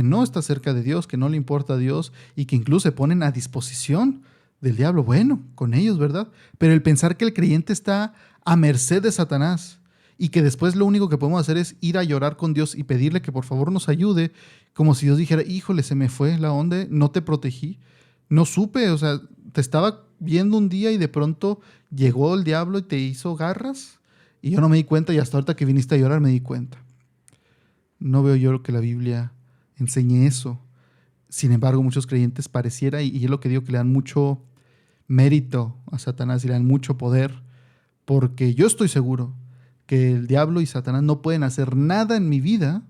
no está cerca de Dios, que no le importa a Dios y que incluso se ponen a disposición del diablo. Bueno, con ellos, ¿verdad? Pero el pensar que el creyente está a merced de Satanás y que después lo único que podemos hacer es ir a llorar con Dios y pedirle que por favor nos ayude, como si Dios dijera, híjole, se me fue la onda, no te protegí, no supe, o sea, te estaba viendo un día y de pronto llegó el diablo y te hizo garras y yo no me di cuenta y hasta ahorita que viniste a llorar me di cuenta. No veo yo que la Biblia enseñe eso. Sin embargo, muchos creyentes pareciera, y es lo que digo, que le dan mucho mérito a Satanás y le dan mucho poder, porque yo estoy seguro que el diablo y Satanás no pueden hacer nada en mi vida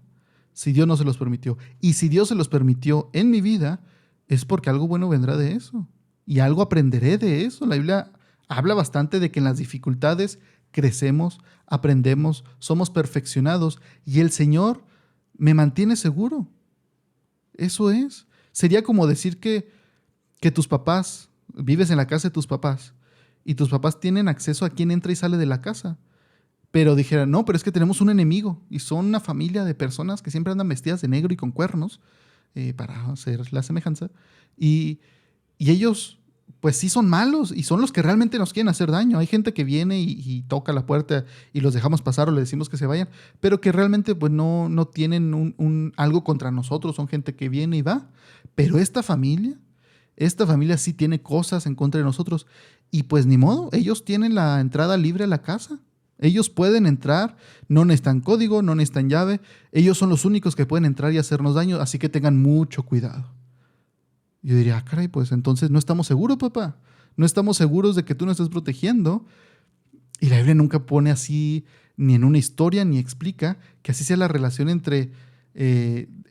si Dios no se los permitió. Y si Dios se los permitió en mi vida, es porque algo bueno vendrá de eso. Y algo aprenderé de eso. La Biblia habla bastante de que en las dificultades crecemos, aprendemos, somos perfeccionados y el Señor me mantiene seguro. Eso es. Sería como decir que tus papás, vives en la casa de tus papás y tus papás tienen acceso a quién entra y sale de la casa. Pero dijeran, no, pero es que tenemos un enemigo y son una familia de personas que siempre andan vestidas de negro y con cuernos para hacer la semejanza. Y, y ellos, pues sí son malos y son los que realmente nos quieren hacer daño. Hay gente que viene y toca la puerta y los dejamos pasar o le decimos que se vayan, pero que realmente pues no tienen algo contra nosotros, son gente que viene y va. Pero esta familia esta familia sí tiene cosas en contra de nosotros. Y pues ni modo, ellos tienen la entrada libre a la casa. Ellos pueden entrar, no necesitan código, no necesitan llave. Ellos son los únicos que pueden entrar y hacernos daño, así que tengan mucho cuidado. Yo diría, caray, pues entonces no estamos seguros, papá. No estamos seguros de que tú nos estés protegiendo. Y la Biblia nunca pone así, ni en una historia, ni explica que así sea la relación entre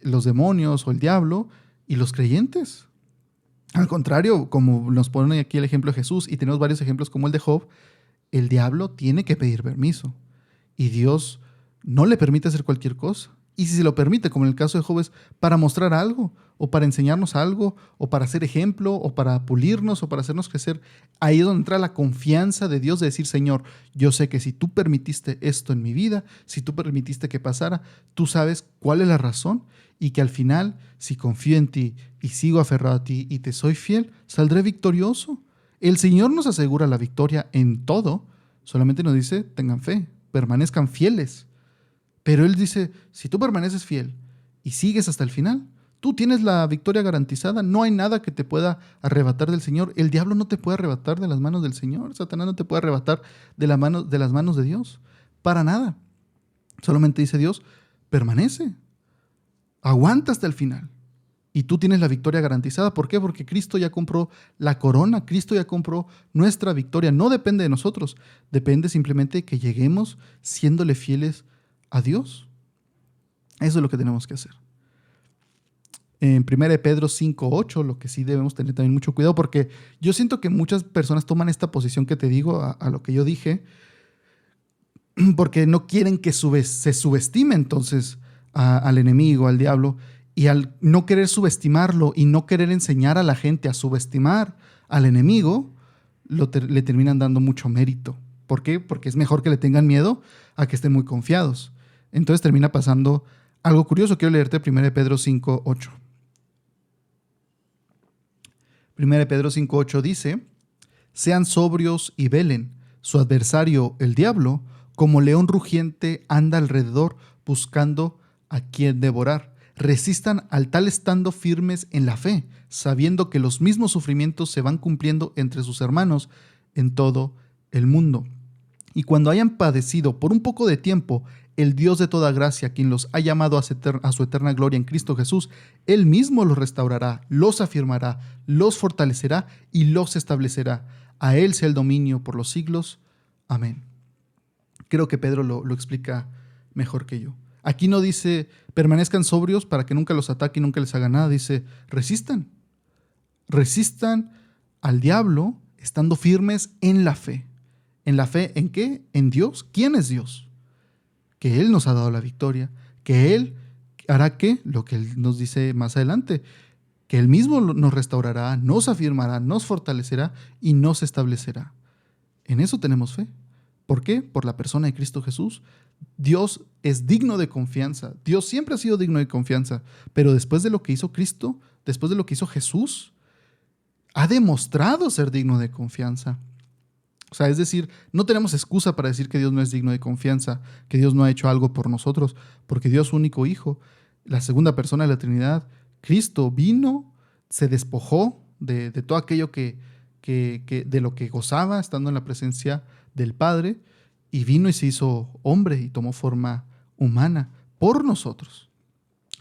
los demonios o el diablo y los creyentes. Al contrario, como nos pone aquí el ejemplo de Jesús, y tenemos varios ejemplos como el de Job, el diablo tiene que pedir permiso. Y Dios no le permite hacer cualquier cosa. Y si se lo permite, como en el caso de Job, es para mostrar algo, o para enseñarnos algo, o para ser ejemplo, o para pulirnos, o para hacernos crecer. Ahí es donde entra la confianza de Dios de decir, Señor, yo sé que si tú permitiste esto en mi vida, si tú permitiste que pasara, tú sabes cuál es la razón, y que al final, si confío en ti y sigo aferrado a ti y te soy fiel, saldré victorioso. El Señor nos asegura la victoria en todo, solamente nos dice, tengan fe, permanezcan fieles. Pero Él dice, si tú permaneces fiel y sigues hasta el final, tú tienes la victoria garantizada. No hay nada que te pueda arrebatar del Señor. El diablo no te puede arrebatar de las manos del Señor. Satanás no te puede arrebatar de las manos de Dios. Para nada. Solamente dice Dios, permanece. Aguanta hasta el final. Y tú tienes la victoria garantizada. ¿Por qué? Porque Cristo ya compró la corona. Cristo ya compró nuestra victoria. No depende de nosotros. Depende simplemente de que lleguemos siéndole fieles a Dios. Eso es lo que tenemos que hacer. En 1 Pedro 5:8, lo que sí debemos tener también mucho cuidado, porque yo siento que muchas personas toman esta posición que te digo, a lo que yo dije, porque no quieren que se subestime entonces al enemigo, al diablo, y al no querer subestimarlo y no querer enseñar a la gente a subestimar al enemigo, le terminan dando mucho mérito. ¿Por qué? Porque es mejor que le tengan miedo a que estén muy confiados. Entonces termina pasando algo curioso. Quiero leerte 1 Pedro 5:8. 1 Pedro 5:8 dice, sean sobrios y velen. Su adversario, el diablo, como león rugiente, anda alrededor buscando a quien devorar. Resistan al tal estando firmes en la fe, sabiendo que los mismos sufrimientos se van cumpliendo entre sus hermanos en todo el mundo. Y cuando hayan padecido por un poco de tiempo, el Dios de toda gracia, quien los ha llamado a su eterna gloria en Cristo Jesús, Él mismo los restaurará, los afirmará, los fortalecerá y los establecerá. A Él sea el dominio por los siglos. Amén. Creo que Pedro lo explica mejor que yo. Aquí no dice, permanezcan sobrios para que nunca los ataque y nunca les haga nada. Dice, resistan. Resistan al diablo estando firmes en la fe. ¿En la fe en qué? En Dios. ¿Quién es Dios? Que Él nos ha dado la victoria. Que Él hará ¿qué? Lo que Él nos dice más adelante. Que Él mismo nos restaurará, nos afirmará, nos fortalecerá y nos establecerá. En eso tenemos fe. ¿Por qué? Por la persona de Cristo Jesús. Dios es digno de confianza. Dios siempre ha sido digno de confianza. Pero después de lo que hizo Cristo, después de lo que hizo Jesús, ha demostrado ser digno de confianza. O sea, es decir, no tenemos excusa para decir que Dios no es digno de confianza, que Dios no ha hecho algo por nosotros, porque Dios, su único Hijo, la segunda persona de la Trinidad, Cristo, vino, se despojó de todo aquello de lo que gozaba estando en la presencia del Padre, y vino y se hizo hombre y tomó forma humana por nosotros.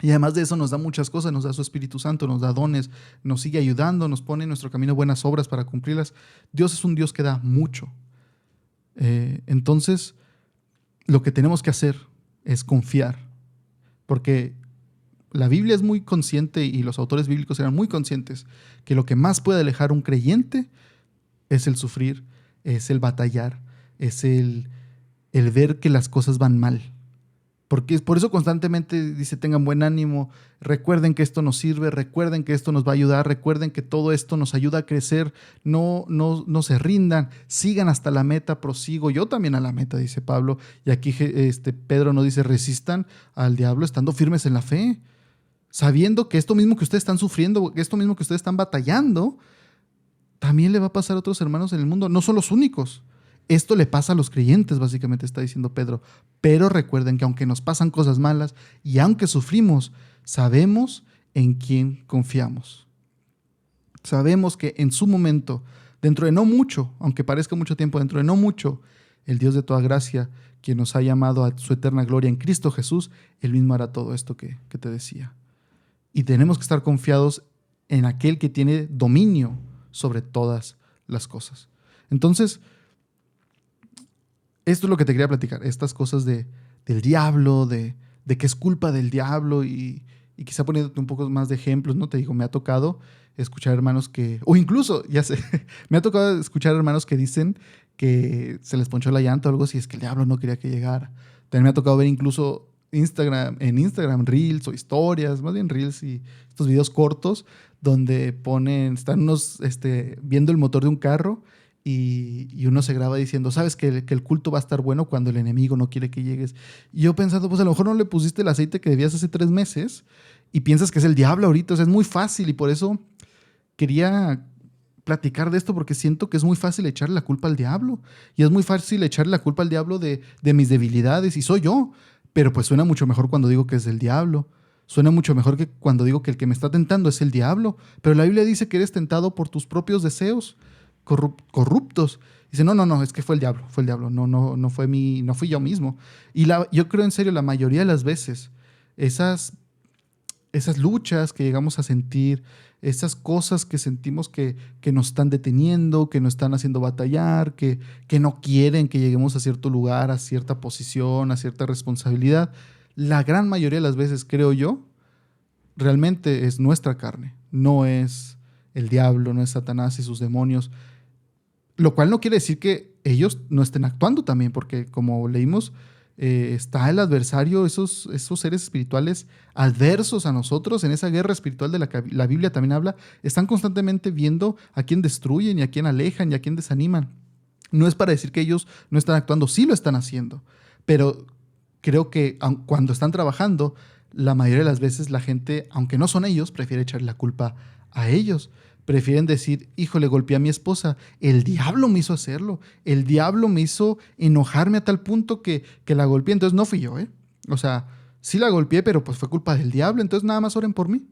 Y además de eso nos da muchas cosas, nos da su Espíritu Santo, nos da dones, nos sigue ayudando, nos pone en nuestro camino buenas obras para cumplirlas. Dios es un Dios que da mucho. Entonces, lo que tenemos que hacer es confiar, porque la Biblia es muy consciente y los autores bíblicos eran muy conscientes que lo que más puede alejar a un creyente es el sufrir, es el batallar, es el ver que las cosas van mal. Porque por eso constantemente dice, tengan buen ánimo, recuerden que esto nos sirve, recuerden que esto nos va a ayudar, recuerden que todo esto nos ayuda a crecer, no se rindan, sigan hasta la meta, prosigo yo también a la meta, dice Pablo. Y aquí Pedro nos dice, resistan al diablo estando firmes en la fe, sabiendo que esto mismo que ustedes están sufriendo, que esto mismo que ustedes están batallando, también le va a pasar a otros hermanos en el mundo, no son los únicos. Esto le pasa a los creyentes, básicamente está diciendo Pedro. Pero recuerden que aunque nos pasan cosas malas y aunque sufrimos, sabemos en quién confiamos. Sabemos que en su momento, dentro de no mucho, aunque parezca mucho tiempo, dentro de no mucho, el Dios de toda gracia, quien nos ha llamado a su eterna gloria en Cristo Jesús, Él mismo hará todo esto que te decía. Y tenemos que estar confiados en aquel que tiene dominio sobre todas las cosas. Entonces, esto es lo que te quería platicar, estas cosas del diablo, de que es culpa del diablo y quizá poniéndote un poco más de ejemplos, ¿no? Te digo, me ha tocado escuchar hermanos que, o incluso, ya sé, me ha tocado escuchar hermanos que dicen que se les ponchó la llanta o algo así, es que el diablo no quería que llegara. También me ha tocado ver incluso en Instagram, Reels o historias, más bien Reels y estos videos cortos donde están unos viendo el motor de un carro y uno se graba diciendo, sabes que el culto va a estar bueno cuando el enemigo no quiere que llegues. Y yo pensando, pues a lo mejor no le pusiste el aceite que debías hace 3 meses y piensas que es el diablo ahorita, o sea, es muy fácil y por eso quería platicar de esto porque siento que es muy fácil echarle la culpa al diablo y es muy fácil echarle la culpa al diablo de mis debilidades y soy yo, pero pues suena mucho mejor cuando digo que es del diablo. Suena mucho mejor que cuando digo que el que me está tentando es el diablo. Pero la Biblia dice que eres tentado por tus propios deseos corruptos. Dice, no, no, no, es que fue el diablo, no, no, no fui yo mismo. Y yo creo en serio, la mayoría de las veces, esas luchas que llegamos a sentir, esas cosas que sentimos que nos están deteniendo, que nos están haciendo batallar, que no quieren que lleguemos a cierto lugar, a cierta posición, a cierta responsabilidad, la gran mayoría de las veces, creo yo, realmente es nuestra carne, no es el diablo, no es Satanás y sus demonios, lo cual no quiere decir que ellos no estén actuando también, porque como leímos, está el adversario, esos seres espirituales adversos a nosotros en esa guerra espiritual de la que la Biblia también habla, están constantemente viendo a quién destruyen y a quién alejan y a quién desaniman. No es para decir que ellos no están actuando, sí lo están haciendo, pero creo que cuando están trabajando, la mayoría de las veces la gente, aunque no son ellos, prefiere echarle la culpa a ellos. Prefieren decir, híjole, golpeé a mi esposa, el diablo me hizo hacerlo, el diablo me hizo enojarme a tal punto que la golpeé, entonces no fui yo, ¿eh? O sea, sí la golpeé, pero pues fue culpa del diablo, entonces nada más oren por mí,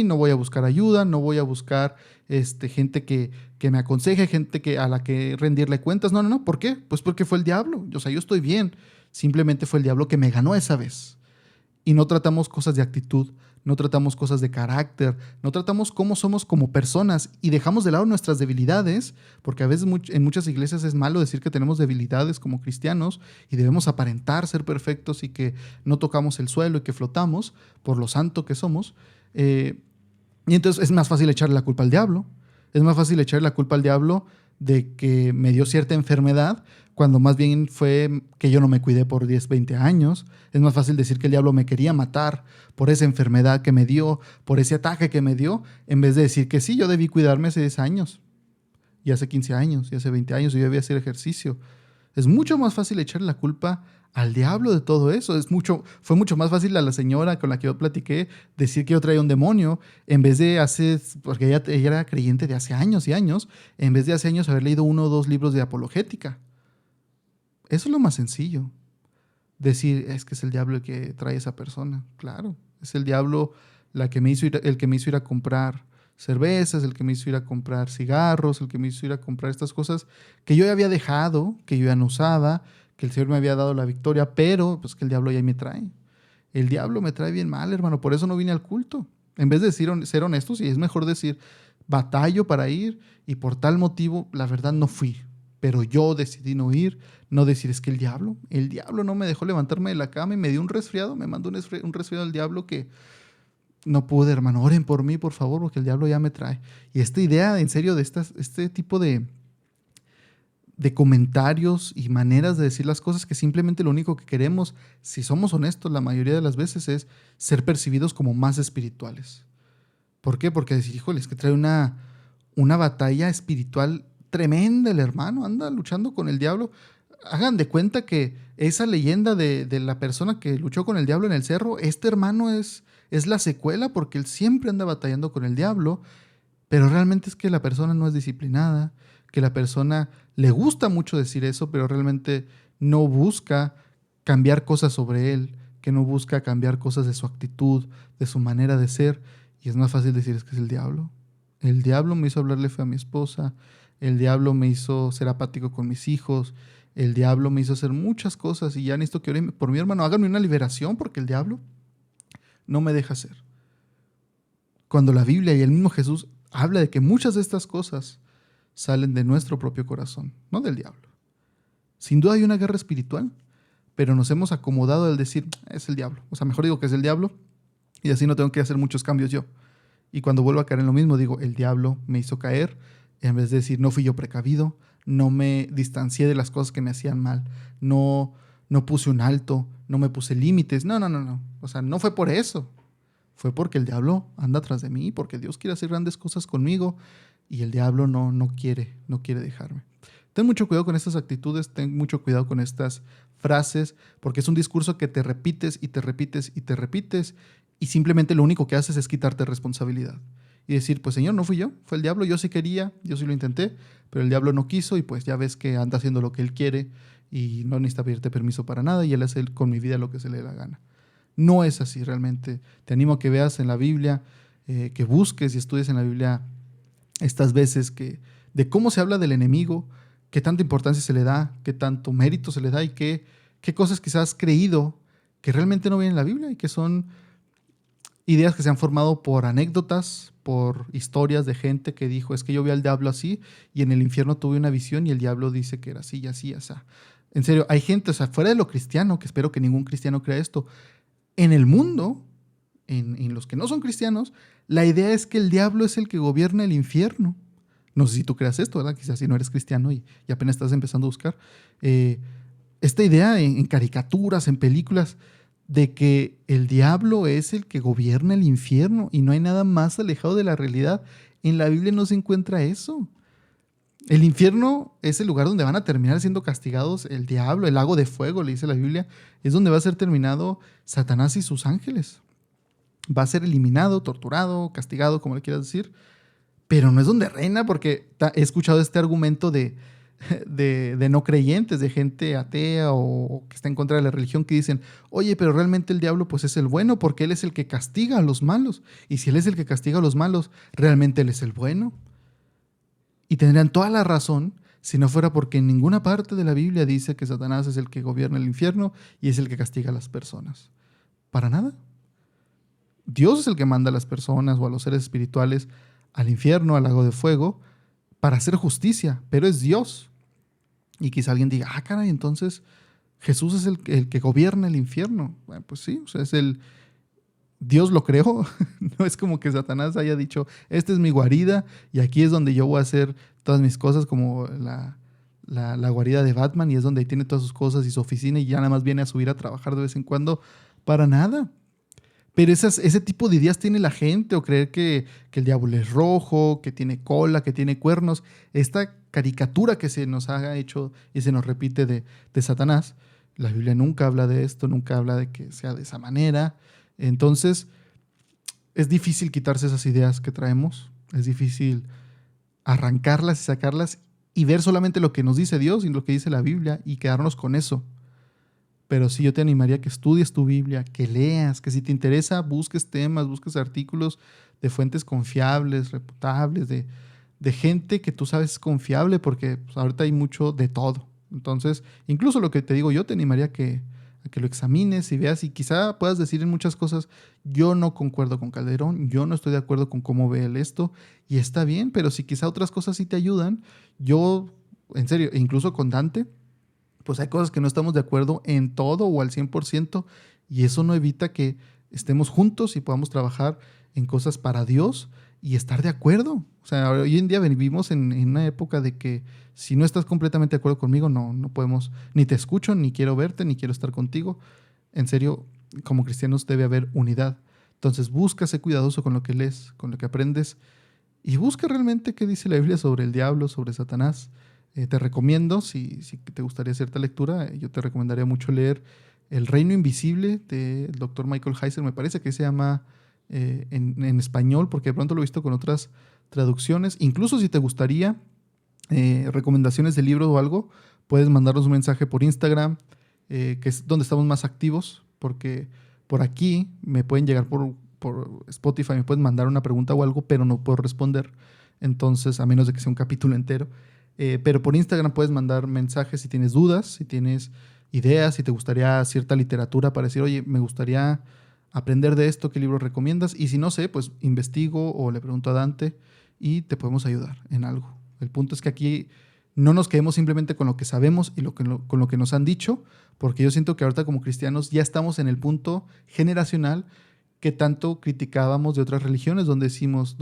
no voy a buscar ayuda, no voy a buscar gente que me aconseje, gente a la que rendirle cuentas, no, no, no, ¿por qué? Pues porque fue el diablo, o sea, yo estoy bien, simplemente fue el diablo que me ganó esa vez. Y no tratamos cosas de actitud, no tratamos cosas de carácter, no tratamos cómo somos como personas y dejamos de lado nuestras debilidades, porque a veces en muchas iglesias es malo decir que tenemos debilidades como cristianos y debemos aparentar ser perfectos y que no tocamos el suelo y que flotamos por lo santo que somos. Y entonces es más fácil echarle la culpa al diablo, es más fácil echarle la culpa al diablo de que me dio cierta enfermedad, cuando más bien fue que yo no me cuidé por 10, 20 años. Es más fácil decir que el diablo me quería matar por esa enfermedad que me dio, por ese ataque que me dio, en vez de decir que sí, yo debí cuidarme hace 10 años, y hace 15 años, y hace 20 años, y yo debía hacer ejercicio. Es mucho más fácil echarle la culpa al diablo de todo eso. Fue mucho más fácil a la señora con la que yo platiqué decir que yo traía un demonio, en vez de porque ella era creyente de hace años y años, en vez de hace años haber leído 1 o 2 libros de apologética. Eso es lo más sencillo. Decir, es que es el diablo el que trae a esa persona. Claro, es el diablo el que me hizo ir a comprar cervezas, el que me hizo ir a comprar cigarros, el que me hizo ir a comprar estas cosas que yo ya había dejado, que yo ya no usaba, que el Señor me había dado la victoria, pero pues que el diablo ya me trae. El diablo me trae bien mal, hermano, por eso no vine al culto. En vez de ser honestos, y es mejor decir, batallo para ir y por tal motivo, la verdad no fui. Pero yo decidí no ir, no decir es que el diablo no me dejó levantarme de la cama y me dio un resfriado, me mandó un resfriado del diablo que no pude, hermano. Oren por mí, por favor, porque el diablo ya me trae. Y esta idea, en serio, de este tipo de comentarios y maneras de decir las cosas que simplemente lo único que queremos, si somos honestos, la mayoría de las veces es ser percibidos como más espirituales. ¿Por qué? Porque decir, híjole, es que trae una batalla espiritual tremenda el hermano, anda luchando con el diablo. Hagan de cuenta que esa leyenda de la persona que luchó con el diablo en el cerro, este hermano es la secuela porque él siempre anda batallando con el diablo, pero realmente es que la persona no es disciplinada, que la persona le gusta mucho decir eso, pero realmente no busca cambiar cosas sobre él, que no busca cambiar cosas de su actitud, de su manera de ser, y es más fácil decir es que es el diablo. El diablo me hizo hablarle feo a mi esposa, el diablo me hizo ser apático con mis hijos, el diablo me hizo hacer muchas cosas y ya necesito que oren por mi hermano. Háganme una liberación porque el diablo no me deja hacer. Cuando la Biblia y el mismo Jesús habla de que muchas de estas cosas salen de nuestro propio corazón, no del diablo. Sin duda hay una guerra espiritual, pero nos hemos acomodado al decir, es el diablo. O sea, mejor digo que es el diablo y así no tengo que hacer muchos cambios yo. Y cuando vuelvo a caer en lo mismo, digo, el diablo me hizo caer, en vez de decir, no fui yo precavido, no me distancié de las cosas que me hacían mal, no puse un alto, no me puse límites. No. O sea, no fue por eso. Fue porque el diablo anda atrás de mí, porque Dios quiere hacer grandes cosas conmigo y el diablo no quiere dejarme. Ten mucho cuidado con estas actitudes, ten mucho cuidado con estas frases, porque es un discurso que te repites y te repites y te repites y simplemente lo único que haces es quitarte responsabilidad y decir, pues Señor, no fui yo, fue el diablo, yo sí quería, yo sí lo intenté, pero el diablo no quiso y pues ya ves que anda haciendo lo que él quiere y no necesita pedirte permiso para nada y él hace con mi vida lo que se le dé la gana. No es así realmente. Te animo a que veas en la Biblia, que busques y estudies en la Biblia estas veces de cómo se habla del enemigo, qué tanta importancia se le da, qué tanto mérito se le da y qué cosas quizás has creído que realmente no vienen en la Biblia y que son ideas que se han formado por anécdotas, por historias de gente que dijo, es que yo vi al diablo así y en el infierno tuve una visión y el diablo dice que era así y así, así. En serio, hay gente, o sea, fuera de lo cristiano, que espero que ningún cristiano crea esto, en el mundo, en los que no son cristianos, la idea es que el diablo es el que gobierna el infierno. No sé si tú creas esto, ¿verdad? Quizás si no eres cristiano y apenas estás empezando a buscar. Esta idea en caricaturas, en películas, de que el diablo es el que gobierna el infierno y no hay nada más alejado de la realidad. En la Biblia no se encuentra eso. El infierno es el lugar donde van a terminar siendo castigados el diablo, el lago de fuego, le dice la Biblia, es donde va a ser terminado Satanás y sus ángeles. Va a ser eliminado, torturado, castigado, como le quieras decir, pero no es donde reina, porque he escuchado este argumento de no creyentes, de gente atea o que está en contra de la religión, que dicen, oye, pero realmente el diablo pues es el bueno, porque él es el que castiga a los malos, y si él es el que castiga a los malos, realmente él es el bueno. Y tendrían toda la razón si no fuera porque en ninguna parte de la Biblia dice que Satanás es el que gobierna el infierno y es el que castiga a las personas. Para nada. Dios es el que manda a las personas o a los seres espirituales al infierno, al lago de fuego, para hacer justicia, pero es Dios. Y quizá alguien diga, ah, caray, entonces Jesús es el que gobierna el infierno. Bueno, pues sí, o sea, Dios lo creó. No es como que Satanás haya dicho, esta es mi guarida y aquí es donde yo voy a hacer todas mis cosas, como la guarida de Batman, y es donde tiene todas sus cosas y su oficina y ya nada más viene a subir a trabajar de vez en cuando. Para nada. Pero ese tipo de ideas tiene la gente, o creer que el diablo es rojo, que tiene cola, que tiene cuernos. Esta caricatura que se nos ha hecho y se nos repite de Satanás, la Biblia nunca habla de esto, nunca habla de que sea de esa manera. Entonces, es difícil quitarse esas ideas que traemos, es difícil arrancarlas y sacarlas y ver solamente lo que nos dice Dios y lo que dice la Biblia y quedarnos con eso. Pero sí, yo te animaría a que estudies tu Biblia, que leas, que si te interesa, busques temas, busques artículos de fuentes confiables, reputables, de gente que tú sabes es confiable, porque pues, ahorita hay mucho de todo. Entonces, incluso lo que te digo, yo te animaría a que lo examines y veas y quizá puedas decir en muchas cosas, yo no concuerdo con Calderón, yo no estoy de acuerdo con cómo ve él esto, y está bien, pero si quizá otras cosas sí te ayudan, yo, en serio, incluso con Dante, pues hay cosas que no estamos de acuerdo en todo o al 100% y eso no evita que estemos juntos y podamos trabajar en cosas para Dios y estar de acuerdo. O sea, hoy en día vivimos en una época de que si no estás completamente de acuerdo conmigo, no podemos, ni te escucho, ni quiero verte, ni quiero estar contigo. En serio, como cristianos debe haber unidad. Entonces busca ser cuidadoso con lo que lees, con lo que aprendes y busca realmente qué dice la Biblia sobre el diablo, sobre Satanás. Te recomiendo, si te gustaría cierta lectura, yo te recomendaría mucho leer El Reino Invisible del doctor Michael Heiser, me parece que se llama en español, porque de pronto lo he visto con otras traducciones. Incluso si te gustaría recomendaciones de libros o algo, puedes mandarnos un mensaje por Instagram, que es donde estamos más activos, porque por aquí me pueden llegar por Spotify me puedes mandar una pregunta o algo, pero no puedo responder. Entonces, a menos de que sea un capítulo entero. Pero por Instagram puedes mandar mensajes si tienes dudas, si tienes ideas, si te gustaría cierta literatura para decir, oye, me gustaría aprender de esto, ¿qué libro recomiendas? Y si no sé, pues investigo o le pregunto a Dante y te podemos ayudar en algo. El punto es que aquí no nos quedemos simplemente con lo que sabemos y con lo que nos han dicho, porque yo siento que ahorita como cristianos ya estamos en el punto generacional que tanto criticábamos de otras religiones, donde decíamos,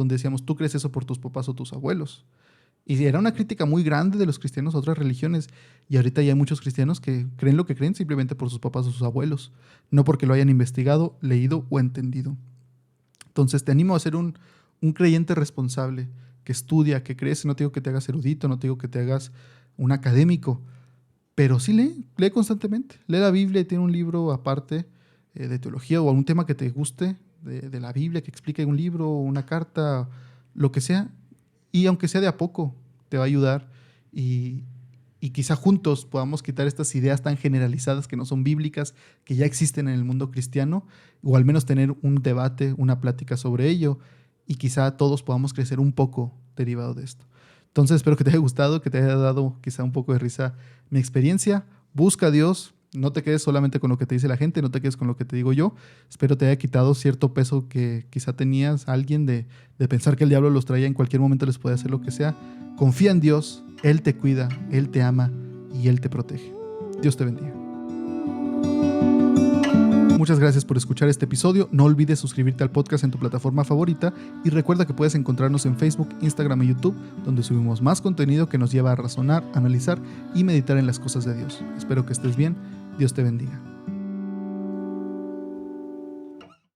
tú crees eso por tus papás o tus abuelos. Y era una crítica muy grande de los cristianos a otras religiones. Y ahorita ya hay muchos cristianos que creen lo que creen simplemente por sus papás o sus abuelos, no porque lo hayan investigado, leído o entendido. Entonces te animo a ser un creyente responsable, que estudia, que crece. No te digo que te hagas erudito, no te digo que te hagas un académico, pero sí lee constantemente. Lee la Biblia y tiene un libro aparte de teología o algún tema que te guste de la Biblia, que explique un libro, una carta, lo que sea. Y aunque sea de a poco, te va a ayudar y quizá juntos podamos quitar estas ideas tan generalizadas que no son bíblicas, que ya existen en el mundo cristiano, o al menos tener un debate, una plática sobre ello, y quizá todos podamos crecer un poco derivado de esto. Entonces espero que te haya gustado, que te haya dado quizá un poco de risa mi experiencia. Busca a Dios, no te quedes solamente con lo que te dice la gente, no te quedes con lo que te digo yo. Espero te haya quitado cierto peso que quizá tenías alguien de pensar que el diablo los traía en cualquier momento, les puede hacer lo que sea. Confía en Dios, Él te cuida, Él te ama y Él te protege. Dios te bendiga. Muchas gracias por escuchar este episodio. No olvides suscribirte al podcast en tu plataforma favorita y recuerda que puedes encontrarnos en Facebook, Instagram y YouTube, donde subimos más contenido que nos lleva a razonar, analizar y meditar en las cosas de Dios. Espero que estés bien. Dios te bendiga.